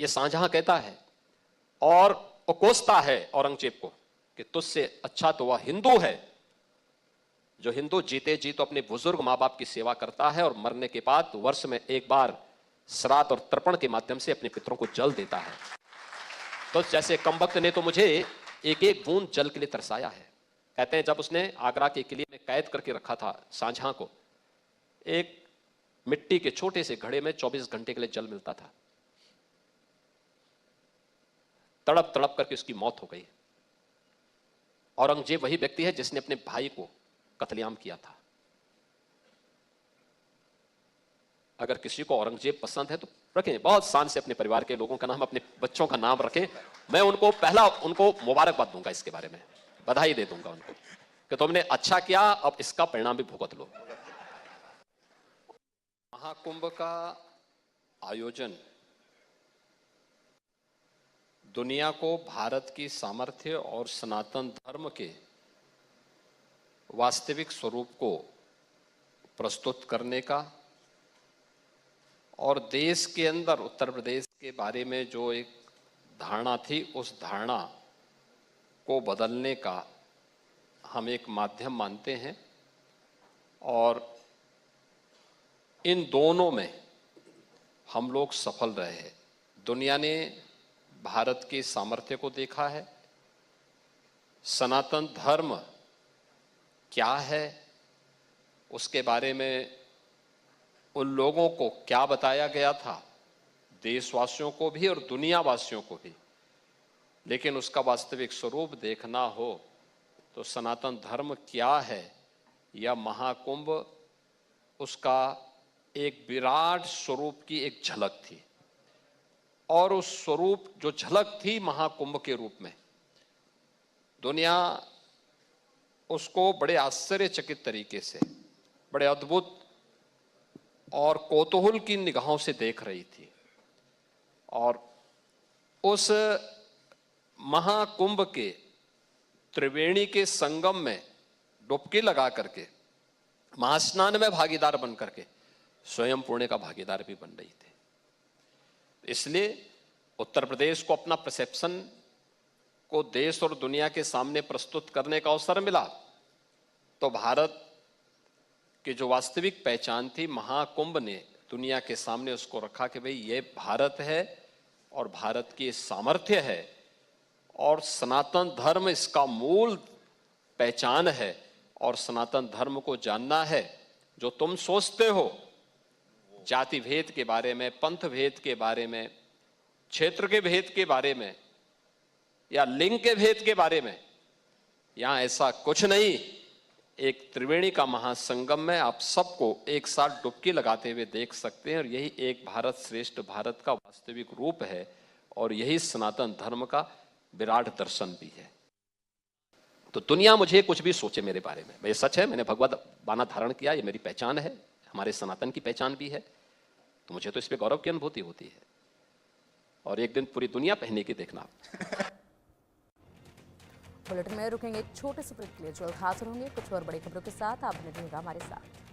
ये शाहजहां कहता है और वो कोसता है औरंगजेब को कि तुझसे अच्छा तो वह हिंदू है जो हिंदू जीते जी तो अपने बुजुर्ग मां बाप की सेवा करता है और मरने के बाद वर्ष में एक बार श्राद्ध और तर्पण के माध्यम से अपने पितरों को जल देता है। तो जैसे कमबख्त ने तो मुझे एक एक बूंद जल के लिए तरसाया है। कहते हैं जब उसने आगरा के किले में कैद करके रखा था शाहजहां को, एक मिट्टी के छोटे से घड़े में 24 घंटे के लिए जल मिलता था। तड़प तड़प करके उसकी मौत हो गई। औरंगजेब वही व्यक्ति है जिसने अपने भाई को कत्लेआम किया था। अगर किसी को औरंगजेब पसंद है तो रखें, बहुत शान से अपने परिवार के लोगों का नाम, अपने बच्चों का नाम रखें। मैं उनको पहला उनको मुबारकबाद दूंगा, इसके बारे में बधाई दे दूंगा उनको कि तुमने अच्छा किया, अब इसका परिणाम भी भुगत लो। महाकुंभ का आयोजन दुनिया को भारत की सामर्थ्य और सनातन धर्म के वास्तविक स्वरूप को प्रस्तुत करने का और देश के अंदर उत्तर प्रदेश के बारे में जो एक धारणा थी उस धारणा को बदलने का हम एक माध्यम मानते हैं। और इन दोनों में हम लोग सफल रहे हैं। दुनिया ने भारत के सामर्थ्य को देखा है, सनातन धर्म क्या है उसके बारे में उन लोगों को क्या बताया गया था, देशवासियों को भी और दुनियावासियों को भी। लेकिन उसका वास्तविक स्वरूप देखना हो तो सनातन धर्म क्या है, या महाकुंभ उसका एक विराट स्वरूप की एक झलक थी। और उस स्वरूप जो झलक थी महाकुंभ के रूप में, दुनिया उसको बड़े आश्चर्यचकित तरीके से, बड़े अद्भुत और कौतूहल की निगाहों से देख रही थी। और उस महाकुंभ के त्रिवेणी के संगम में डुबकी लगा करके, महास्नान में भागीदार बन करके स्वयं पुण्य का भागीदार भी बन रही थी। इसलिए उत्तर प्रदेश को अपना परसेप्शन को देश और दुनिया के सामने प्रस्तुत करने का अवसर मिला। तो भारत की जो वास्तविक पहचान थी, महाकुंभ ने दुनिया के सामने उसको रखा कि भाई ये भारत है और भारत की सामर्थ्य है और सनातन धर्म इसका मूल पहचान है। और सनातन धर्म को जानना है। जो तुम सोचते हो जाति भेद के बारे में, पंथ भेद के बारे में, क्षेत्र के भेद के बारे में या लिंग के भेद के बारे में, यहां ऐसा कुछ नहीं। एक त्रिवेणी का महासंगम में आप सबको एक साथ डुबकी लगाते हुए देख सकते हैं। और यही एक भारत श्रेष्ठ भारत का वास्तविक रूप है और यही सनातन धर्म का विराट दर्शन भी है। तो दुनिया मुझे कुछ भी सोचे मेरे बारे में, ये सच है, मैंने भगवत बाना धारण किया, ये मेरी पहचान है, हमारे सनातन की पहचान भी है। तो मुझे तो इस पे गौरव की अनुभूति होती है और एक दिन पूरी दुनिया पहने की देखना। बुलेटिन में रुकेंगे एक छोटे से ब्रेक के लिए, जल्द हाजिर होंगे कुछ और बड़ी खबरों के साथ। आप बने रहिएगा हमारे साथ।